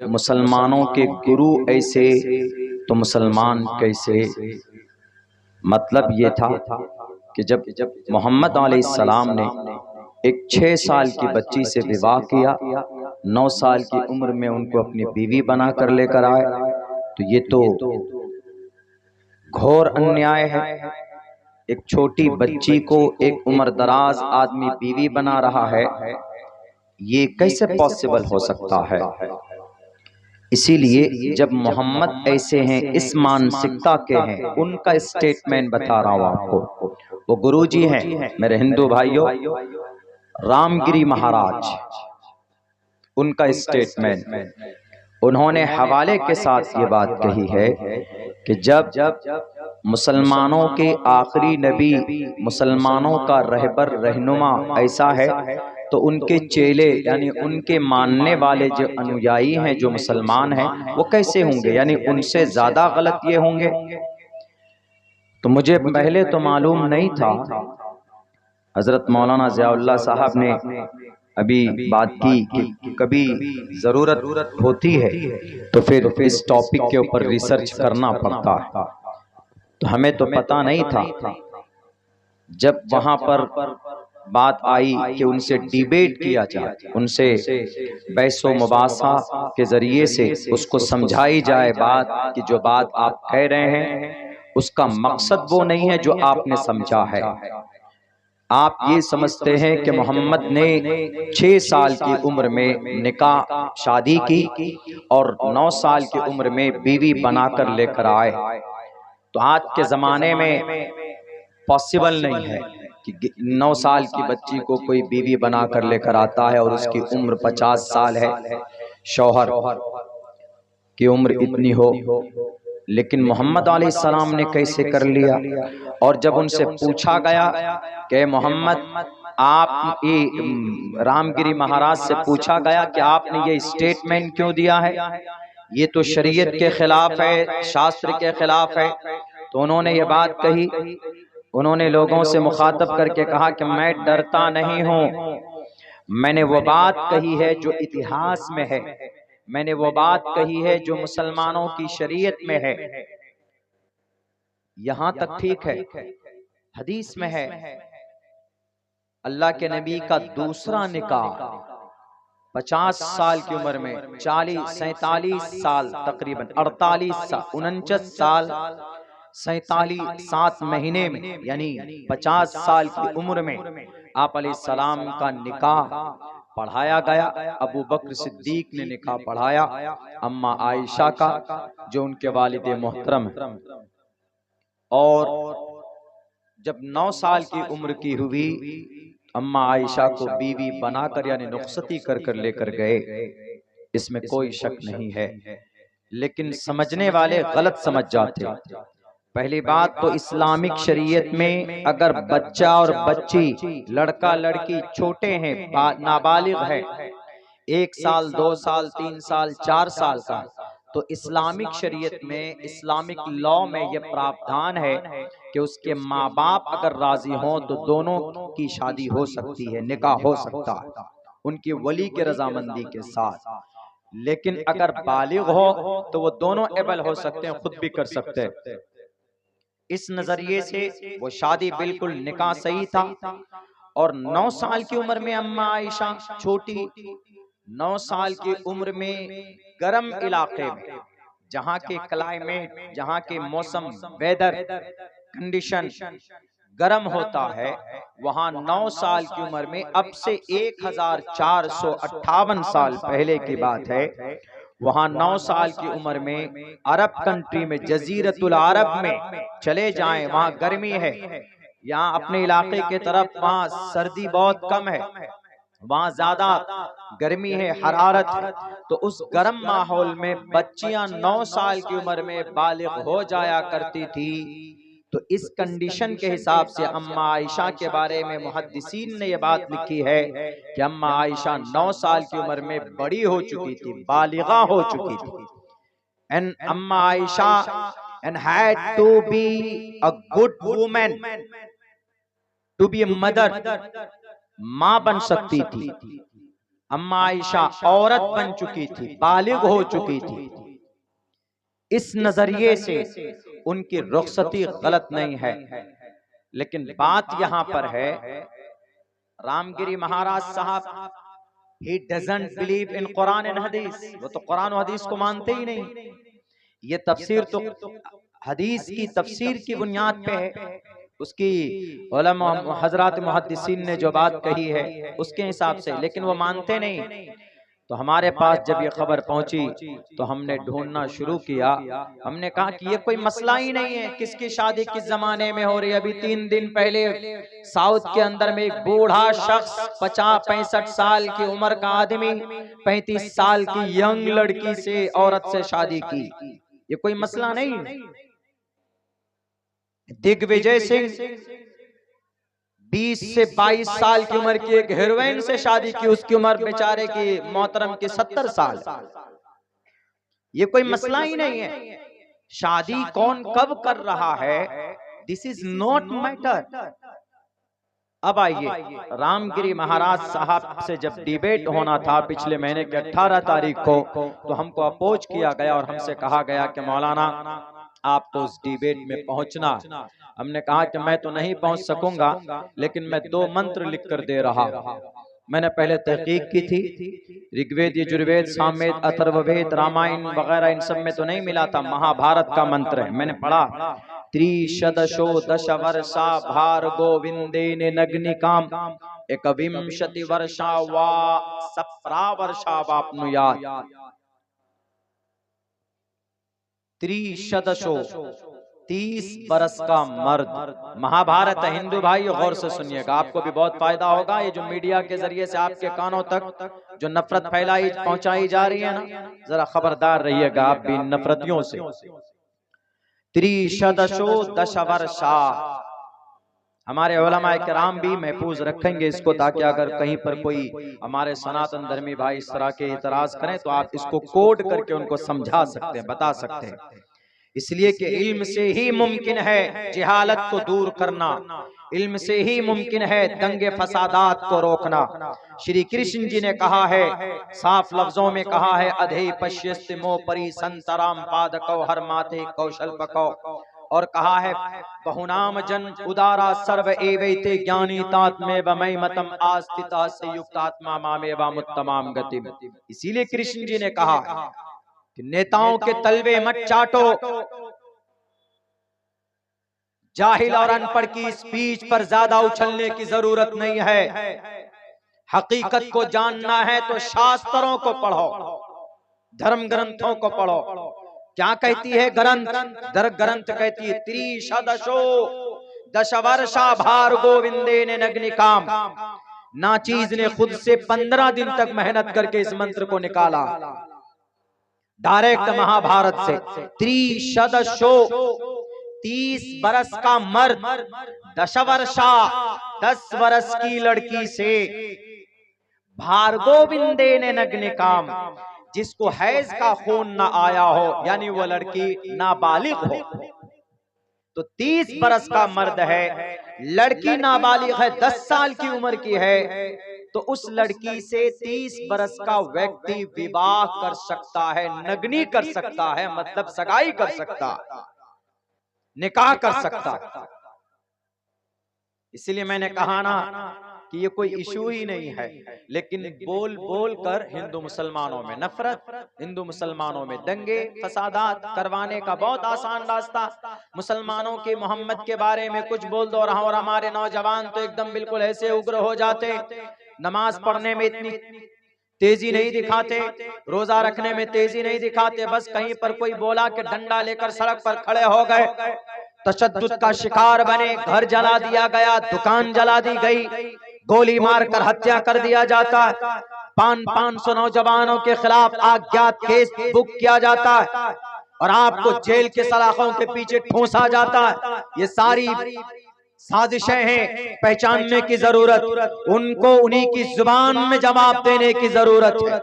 मुसलमानों के गुरु ऐसे तो मुसलमान कैसे। मतलब ये था कि जब मोहम्मद अलैहिस्सलाम ने एक 6 साल की बच्ची से विवाह किया, 9 साल की उम्र में उनको अपनी बीवी बनाकर लेकर आए, तो ये तो घोर अन्याय है। एक छोटी बच्ची को एक उम्र दराज आदमी बीवी बना रहा है, ये कैसे पॉसिबल हो सकता है। इसीलिए जब मोहम्मद ऐसे हैं, इस मानसिकता के हैं, उनका स्टेटमेंट बता रहा हूं आपको। वो गुरुजी हैं मेरे हिंदू भाइयों, रामगिरी महाराज, उनका स्टेटमेंट, उन्होंने हवाले के साथ ये बात कही है कि जब मुसलमानों के आखिरी नबी, मुसलमानों का रहबर रहनुमा ऐसा है, तो उनके चेले यानी उनके मानने वाले जो अनुयायी हैं, जो मुसलमान हैं, वो कैसे होंगे, यानी उनसे ज्यादा गलत ये होंगे। तो मुझे पहले तो मालूम नहीं था। हजरत मौलाना ज़ियाउल्लाह साहब ने अभी बात की कि कभी जरूरत होती है तो फिर इस टॉपिक के ऊपर रिसर्च करना पड़ता है। तो हमें तो पता नहीं था। जब वहां पर बात आई कि उनसे डिबेट किया जाए, उनसे बहसो मुबासा के जरिए से उसको समझाई जाए बात कि जो बात आप कह रहे हैं उसका मकसद वो नहीं है जो आपने समझा है। आप ये समझते हैं कि मोहम्मद ने 6 साल की उम्र में निकाह शादी की और 9 साल की उम्र में बीवी बनाकर लेकर आए। तो आज के ज़माने में पॉसिबल नहीं है कि 9 साल की बच्ची को कोई बीवी बनाकर लेकर आता है और उसकी उम्र 50 साल है, शौहर की उम्र इतनी हो। लेकिन मोहम्मद अलैहिस्सलाम ने कैसे कर लिया। और जब उनसे पूछा गया कि मोहम्मद आप रामगिरी महाराज से पूछा गया कि आपने ये स्टेटमेंट क्यों दिया है, ये तो शरीयत के खिलाफ है, शास्त्र के खिलाफ है। तो उन्होंने ये बात कही, उन्होंने लोगों से मुखातब करके कहा कि मैं डरता नहीं हूं, मैंने वो बात कही है जो इतिहास में है, मैंने वो बात कही है जो मुसलमानों की शरीयत में है। यहां तक ठीक है, हदीस में है अल्लाह के नबी का दूसरा निकाह 50 साल की उम्र में, 40 47 साल तकरीबन 48 साल 49 साल 47 7 महीने में, यानी 50 साल की उम्र में आप अलैहिस्सलाम का निकाह पढ़ाया गया। अबू बकर सिद्दीक ने निकाह पढ़ाया अम्मा आयशा का, जो उनके वालिद मोहतरम है। और जब 9 साल की उम्र की हुई, अम्मा आयशा को बीवी बनाकर यानी रुखसती कर कर लेकर गए, इसमें कोई शक नहीं है। लेकिन समझने वाले गलत समझ जाते। पहली बात तो इस्लामिक शरीयत में अगर बच्चा और बच्ची, लड़का लड़की छोटे हैं, नाबालिग है, 1 साल 2 साल 3 साल 4 साल का, तो इस्लामिक शरीयत में, इस्लामिक लॉ में यह प्रावधान है कि उसके माँ बाप अगर राजी हों तो दोनों की शादी हो सकती है, निकाह हो सकता है उनकी वली के रजामंदी के साथ। लेकिन अगर बालिग हो तो वो दोनों एबल हो सकते हैं, खुद भी कर सकते हैं। इस नजरिए से वो शादी बिल्कुल निकाह सही था। और 9 साल की उम्र में अम्मा आयशा छोटी, 9 साल की उम्र में गर्म इलाके में, जहां के क्लाइमेट, जहां के मौसम, वेदर कंडीशन गर्म होता है, वहां 9 साल की उम्र में, अब से 1458 साल पहले की बात है, वहां 9 साल की उम्र में अरब कंट्री में, जजीरतुल अरब में चले जाएं, वहां गर्मी है। यहाँ अपने इलाके के तरफ वहां सर्दी बहुत कम है, वहां ज्यादा गर्मी है, हरारत है। तो उस गर्म माहौल में बच्चियां 9 साल की उम्र में बालिग हो जाया करती थी। तो इस कंडीशन के हिसाब से अम्मा आयशा के बारे में मुहद्दिसीन ने यह बात लिखी है कि अम्मा आयशा 9 साल की उम्र में बड़ी हो चुकी थी, बालिगा हो चुकी थी। एंड अम्मा Ayesha and had to be a good woman, to be a mother, माँ बन सकती थी। अम्मा आयशा औरत बन चुकी थी, बालिग हो चुकी थी। इस नजरिए से उनकी रुखसती गलत नहीं है, लेकिन बात यहां पर है रामगिरी महाराज साहब he doesn't believe in Quran and हदीस। वो तो कुरान और हदीस को मानते ही नहीं। ये तफसीर तो हदीस की तफसीर की बुनियाद पे है, उसकी उलमा हजरात मुहद्दिसीन ने जो बात कही है उसके हिसाब से, लेकिन वो मानते नहीं। तो हमारे पास जब ये खबर पहुंची तो हमने ढूंढना शुरू किया। हमने कहा कि ये कोई मसला ही नहीं है, किसकी शादी किस जमाने में हो रही है। अभी 3 दिन पहले साउथ के अंदर में एक बूढ़ा शख्स 50-65 साल की उम्र का आदमी 35 साल की यंग लड़की से औरत से शादी की। ये कोई मसला नहीं। दिग्विजय सिंह 20 से 22 साल की उम्र की एक हीरोइन से शादी की, उसकी उम्र बेचारे की मोहतरम की 70 साल। ये कोई मसला ही नहीं है। शादी कौन कब कर रहा है, दिस इज नॉट मैटर। अब आइए, रामगिरी महाराज साहब से जब डिबेट होना था पिछले महीने के 18 तारीख को, तो हमको अपोज किया गया और हमसे कहा गया कि मौलाना आप तो उस डिबेट में पहुंचना। हमने कहा कि मैं तो नहीं पहुंच सकूंगा, लेकिन मैं 2 मंत्र लिख कर दे रहा। मैंने पहले तहकीक की थी, ऋग्वेद यजुर्वेद सामवेद अथर्ववेद रामायण वगैरह इन सब में तो नहीं मिला था। महाभारत का मंत्र है, मैंने पढ़ा। त्रिशदशो दश वर्षा भार्गो विंदेन नग्निकाम एकविंशति वर्षा वा सप्रा वर्षा वाप्नुयात्। त्रिशदशो 30 बरस का मर्द। महाभारत है हिंदू भाई, गौर से सुनिएगा, आपको भी बहुत फायदा होगा। ये जो मीडिया के जरिए से आपके कानों तक जो नफरत फैलाई पहुंचाई जा रही है ना, जरा खबरदार रहिएगा आप भी नफरतियों से। त्रिशदशो दश वर्षा, हमारे उलमाए किराम भी महफूज रखेंगे इसको, ताकि अगर कहीं पर कोई हमारे सनातन धर्मी भाई इस तरह के इतराज करें तो आप इसको कोड करके उनको समझा सकते हैं, बता सकते हैं। इसलिए कि इल्म से ही मुमकिन है जिहालत को दूर करना, इल्म से ही मुमकिन है दंगे फसादात को रोकना। श्री कृष्ण जी ने कहा है, साफ लफ्जों में कहा है, अधे पश्यस्त मो परी संतराम पादको हर माथे कौशल पको, और कहा है बहुनाम जन उदारा सर्व एवैते ज्ञानी तात्मे वमय मतम आस्थिता से युक्त आत्मा मामे वामुत्तमाम गति। इसीलिए कृष्ण जी ने कहा कि नेताओं के तलवे मत चाटो, जाहिल और अनपढ़ की स्पीच पर ज्यादा उछलने की जरूरत नहीं है। हकीकत को जानना है तो शास्त्रों को पढ़ो, धर्म ग्रंथों को पढ़ो। क्या कहती है ग्रंथ कहती है त्रिशदशो दश वर्षा भार गोविंदे ने नग्निकाम। नाचीज ने खुद से 15 दिन तक मेहनत करके इस मंत्र को निकाला, डायरेक्ट महाभारत से। त्रिशदशो 30 बरस का मर्द 10 वर्षा 10 वर्ष की लड़की से, भार्गोविंदे ने नग्निकाम, जिसको हैज का खून ना आया हो, यानी वो लड़की नाबालिग हो। तो 30 बरस का मर्द है, लड़की नाबालिग है, 10 साल की उम्र की है, तो उस लड़की से 30 बरस का व्यक्ति विवाह कर सकता है, नग्नी कर सकता है, मतलब सगाई कर सकता, निकाह कर सकता। इसलिए मैंने कहा ना कि ये कोई इशू ही नहीं है, लेकिन बोल बोल कर हिंदू मुसलमानों में नफरत, हिंदू मुसलमानों में दंगे फसादात करवाने का बहुत आसान रास्ता। मुसलमानों के मोहम्मद के बारे में कुछ बोल दो और हमारे नौजवान तो एकदम बिल्कुल ऐसे उग्र हो जाते, नमाज पढ़ने में इतनी तेजी नहीं दिखाते, रोजा रखने में तेजी नहीं दिखाते, बस कहीं पर कोई बोला कि डंडा लेकर सड़क पर खड़े हो गए, तशद्दुद का शिकार बने, घर जला दिया गया, दुकान जला दी गई, गोली मारकर हत्या कर दिया जाता है, 500 नौजवानों के खिलाफ अज्ञात केस बुक किया जाता है और आपको जेल के सलाखों के पीछे ठूंसा जाता है। ये सारी साजिशें हैं, पहचानने की जरूरत, उनको उन्हीं की जुबान में जवाब देने की जरूरत है।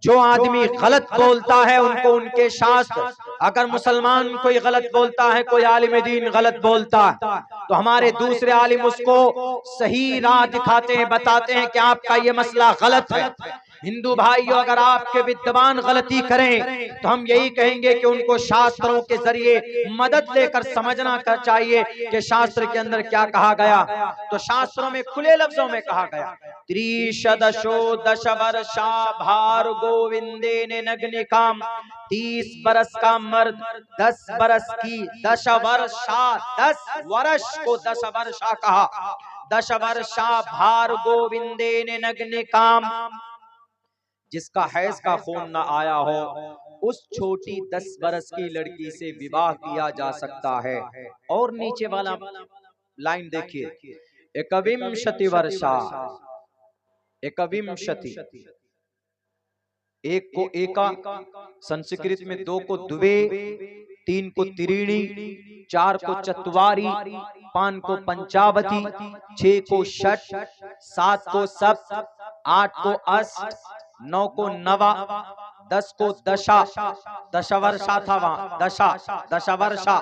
जो आदमी गलत बोलता है उनको उनके शास्त्र, अगर मुसलमान कोई गलत बोलता है, कोई आलिम दीन गलत बोलता है, तो हमारे दूसरे आलिम उसको सही राह दिखाते हैं, बताते हैं कि आपका ये मसला गलत है। हिंदू भाइयों, अगर आपके विद्वान गलती करें तो हम यही कहेंगे कि उनको शास्त्रों के जरिए मदद लेकर समझना चाहिए कि शास्त्र के अंदर क्या कहा गया। तो शास्त्रों में खुले लफ्जों में कहा गया, त्रिशदशो दश वर्षा भार गोविंदे ने नग्निकाम, 30 बरस का मर्द 10 बरस की दश वर्षा, 10 वर्ष को 10 वर्षा कहा, 10 वर्षा भार गोविंदे ने नग्निकाम, जिसका हैज का खून न आया हो उस छोटी 10 बरस की लड़की से विवाह किया जा सकता है। और नीचे वाला लाइन देखिए, एकविंशति वर्षा, एकविंशति, एक को एका, संस्कृत में 2 को द्वे, 3 को त्रीणी, 4 को चत्वारी, 5 को पंचावती, 6 को षट, 7 को सप्त, 8 को अष्ट, 9 को नवा, 10 को दशा, दशवर्षा था वहां, दशा दशवर्षा,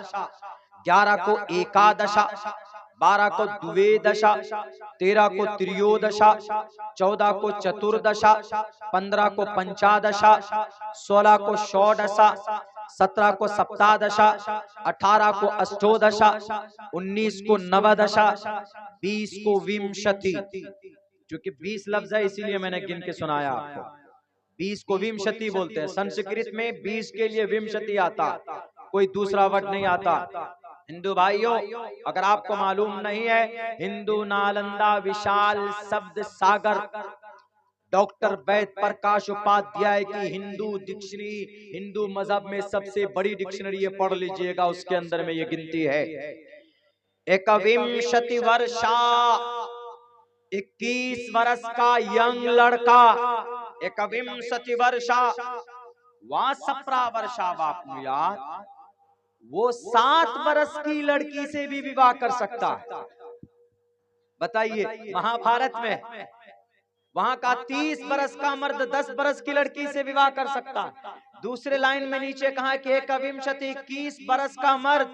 11 को एकादशा, 12 को द्वेदशा, 13 को त्रियोदशा, 14 को चतुर्दशा, 15 को पंचादशा, 16 को षोडशा, 17 को सप्तादशा, 18 को अष्टोदशा, 19 को नवदशा, 20 को विंशति। क्योंकि 20 लफ्ज है इसीलिए मैंने गिन के सुनाया आपको। 20 को विंशति बोलते हैं, संस्कृत में 20 के लिए विंशति आता, कोई दूसरा वर्ड नहीं आता। हिंदू भाइयों, अगर आपको मालूम नहीं है, हिंदू नालंदा विशाल शब्द सागर डॉक्टर वैद प्रकाश उपाध्याय की हिंदू डिक्शनरी, हिंदू मजहब में सबसे बड़ी डिक्शनरी, ये पढ़ लीजिएगा, उसके अंदर में ये गिनती है। एकविंशति वर्षा, 21 वर्ष का यंग लड़का, एकविंशति वर्षा वा सप्रा वर्षा वापनुयात, वो 7 वर्ष की लड़की से भी विवाह कर सकता है। बताइए, महाभारत में वहां का 30 वर्ष का मर्द 10 वर्ष की लड़की से विवाह कर सकता है। दूसरे लाइन में नीचे कहा कि एकविंशति, 21 वर्ष का मर्द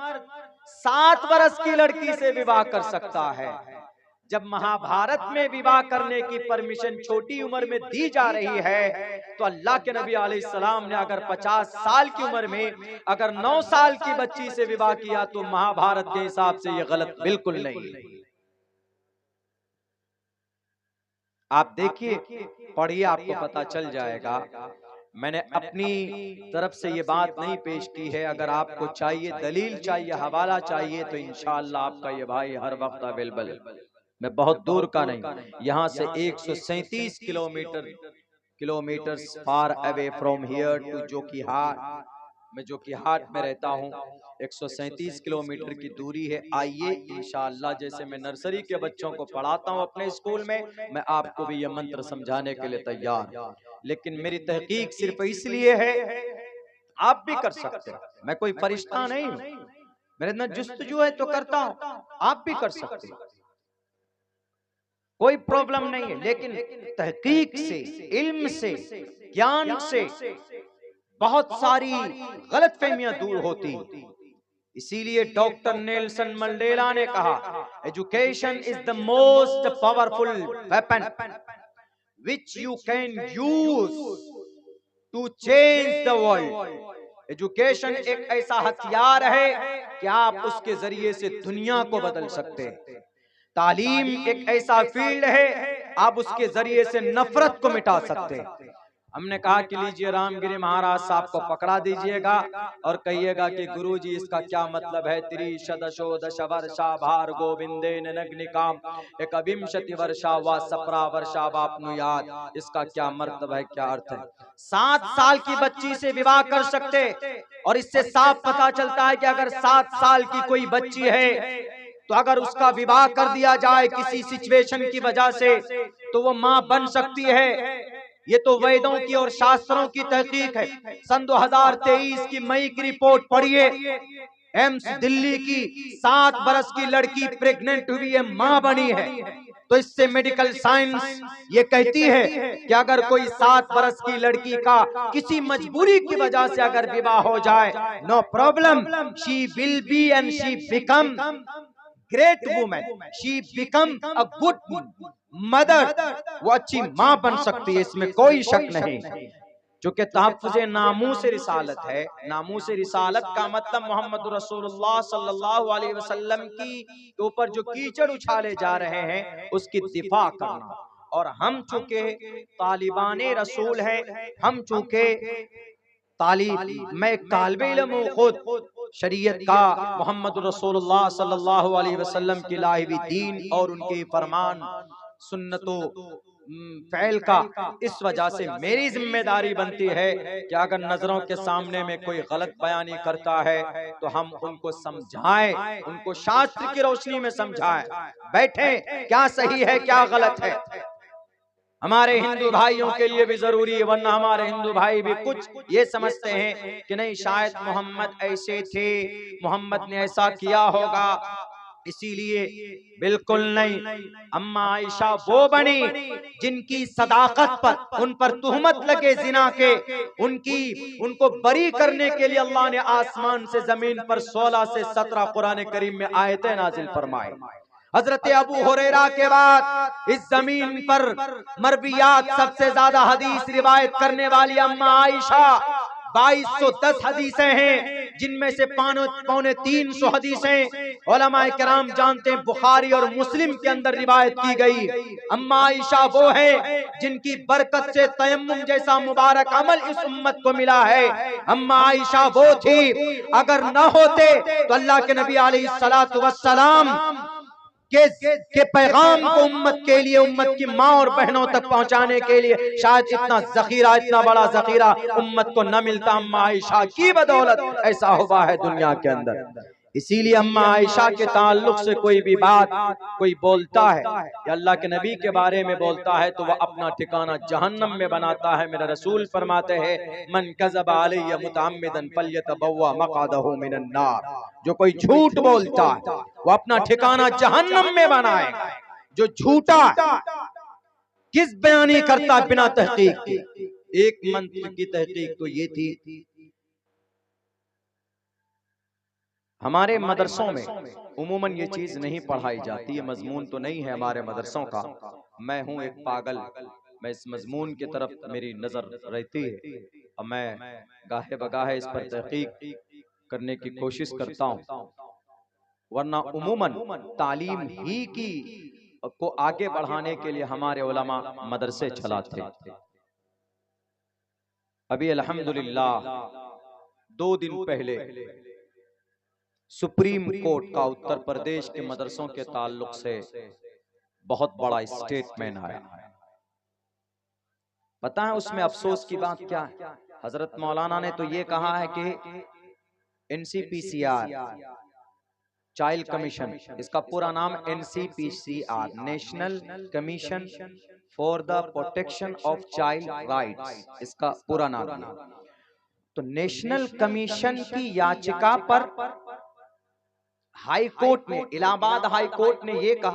7 वर्ष की लड़की से विवाह कर सकता है। जब महाभारत में विवाह करने की परमिशन छोटी उम्र में दी जा रही है, तो अल्लाह के नबी अलैहिस्सलाम ने अगर 50 साल की उम्र में अगर 9 साल की बच्ची से विवाह किया तो महाभारत के हिसाब से यह गलत बिल्कुल नहीं है। आप देखिए, पढ़िए, आपको पता चल जाएगा। मैंने अपनी तरफ से ये बात नहीं पेश की है। अगर आपको चाहिए, दलील चाहिए, हवाला चाहिए, तो इंशाअल्लाह आपका ये भाई हर वक्त अवेलेबल है। मैं बहुत दूर का नहीं, यहाँ से 137 kilometre far away from here to Jokihat. मैं जोकीहाट में रहता हूँ, 137 किलोमीटर की दूरी है। आइए इंशाअल्लाह, जैसे मैं नर्सरी के बच्चों को पढ़ाता हूँ अपने स्कूल में, मैं आपको भी ये मंत्र समझाने के लिए तैयार। लेकिन मेरी तहकीक सिर्फ इसलिए है, आप भी कर सकते हैं, मैं कोई फरिश्ता नहीं हूँ, मेरे अंदर जुस्तजू है तो करता हूँ, आप भी कर सकते हैं, कोई प्रॉब्लम नहीं है। लेकिन तहकीक से, इल्म से, ज्ञान से बहुत सारी गलतफहमियां दूर होती। इसीलिए डॉक्टर नेल्सन मंडेला ने कहा, education is the most powerful weapon which you can use to change the world. Education एक ऐसा हथियार है कि आप उसके जरिए से दुनिया को बदल सकते हैं। तालीम एक ऐसा फील्ड है, आप उसके जरिए से नफरत को मिटा सकते हैं। हमने कहा कि लीजिए, रामगिरी महाराज साहब को पकड़ा दीजिएगा और कहिएगा कि गुरुजी इसका क्या मतलब है। त्रिशदशो दश वर्षा भार गोविंदे नग्निकाम, एकविंशति वर्षा व सप्रा वर्षा वापनुयात, इसका क्या मतलब है, क्या अर्थ है। 7 साल की बच्ची से विवाह कर सकते, और इससे साफ पता चलता है कि अगर 7 साल की कोई बच्ची है तो अगर उसका विवाह कर दिया जाए किसी सिचुएशन की वजह से, तो वो मां बन सकती है। ये तो वेदों की और शास्त्रों की तहकीक है। सन 2023 की मई की रिपोर्ट पढ़िए, एम्स दिल्ली की 7 बरस की लड़की प्रेग्नेंट हुई है, मां बनी है। तो इससे मेडिकल साइंस ये कहती है कि अगर कोई 7 वर्ष की लड़की का किसी मजबूरी की वजह से अगर विवाह हो जाए, no problem, she will be and she become great women, she become a good mother, वो अच्छी मां बन सकती है, इसमें कोई शक नहीं। चूंकि तहफ्फुज़े नामूस रिसालत है, नामूस रिसालत का मतलब मोहम्मद रसूलुल्लाह सल्लल्लाहु अलैहि वसल्लम की ऊपर जो कीचड़ उछाले जा रहे हैं उसकी दिफा करना। और हम चूंकि तालिबाने रसूल हैं, हम चूंकि मैं तालिबे इल्म हूं, खुद शरीयत का मोहम्मद रसूलुल्लाह सल्लल्लाहु अलैहि वसल्लम की लाई हुई दीन और उनके फरमान सुन्नतों फैल का, इस वजह से मेरी जिम्मेदारी बनती है कि अगर नजरों के सामने में कोई गलत बयानी करता है तो हम उनको समझाएं, उनको शास्त्र की रोशनी में समझाएं, बैठे क्या सही है क्या गलत है। हमारे हिंदू भाइयों के लिए भी जरूरी है, वरना हमारे हिंदू भाई भी कुछ ये समझते हैं कि नहीं शायद मोहम्मद ऐसे थे, मोहम्मद ने ऐसा किया होगा, इसीलिए। बिल्कुल नहीं। अम्मा आयशा वो बनी जिनकी सदाकत पर उन पर तुहमत लगे जिना के, उनको बरी करने के लिए अल्लाह ने आसमान से जमीन पर 16 से 17 कुरान करीम में आयतें नाजिल फरमाई। हजरत अबू हुरैरा के बाद इस जमीन पर मरवियात सबसे ज्यादा हदीस रिवायत करने वाली अम्मा आयशा, 2210 हदीसें हैं, जिनमें से 350 हदीसें उलमाए किराम जानते हैं बुखारी और मुस्लिम के अंदर रिवायत की गई। अम्मा आयशा वो है जिनकी बरकत से तयम्मुम जैसा मुबारक अमल इस उम्मत को मिला है। अम्मा आयशा वो थी, अगर न होते तो अल्लाह के नबी अलैहिस्सलातु वस्सलाम के पैगाम को उम्मत के लिए, उम्मत की माँ और बहनों तक पहुंचाने के लिए शायद इतना जखीरा, इतना बड़ा जखीरा उम्मत को न मिलता। अम्मा आयशा की बदौलत ऐसा हुआ है दुनिया के अंदर। इसीलिए अम्मा आयशा के ताल्लुक से कोई भी बात कोई बोलता है या अल्लाह के नबी के बारे में बोलता है तो वह अपना ठिकाना जहन्नम में बनाता है। मेरा रसूल फरमाते हैं, मन कज़ब अलैया मुतअम्मिदन फल्यतबव्वा मक़अदहु मिनन नार। जो कोई झूठ बोलता है वो अपना ठिकाना जहन्नम में बनाएगा। जो झूठा किस बयानी करता बिना तहकीक के। एक मंत्र की तहकीक तो ये थी, हमारे मदरसों में उमूमन ये चीज नहीं पढ़ाई जाती है, मजमून तो नहीं है हमारे मदरसों का। मैं हूं एक पागल, मैं इस मजमून की तरफ मेरी नजर रहती है और मैं गाहे बगाहे इस पर तहकीक करने की कोशिश करता हूं। वरना उमूमन तालीम ही की को आगे बढ़ाने के लिए हमारे उलमा मदरसे चलाते। अभी अल्हम्दुलिल्लाह 2 दिन पहले सुप्रीम कोर्ट का उत्तर प्रदेश के मदरसों के ताल्लुक से बहुत बड़ा स्टेटमेंट आया। पता है उसमें अफसोस की बात क्या है? हजरत मौलाना ने तो ये कहा है कि एनसीपीसीआर चाइल्ड कमीशन, इसका पूरा नाम NCPCR, national commission for the protection of child rights, इसका पूरा नाम है। तो नेशनल कमीशन की याचिका पर हाई कोर्ट ने, इलाहाबाद हाई कोर्ट ने यह कहा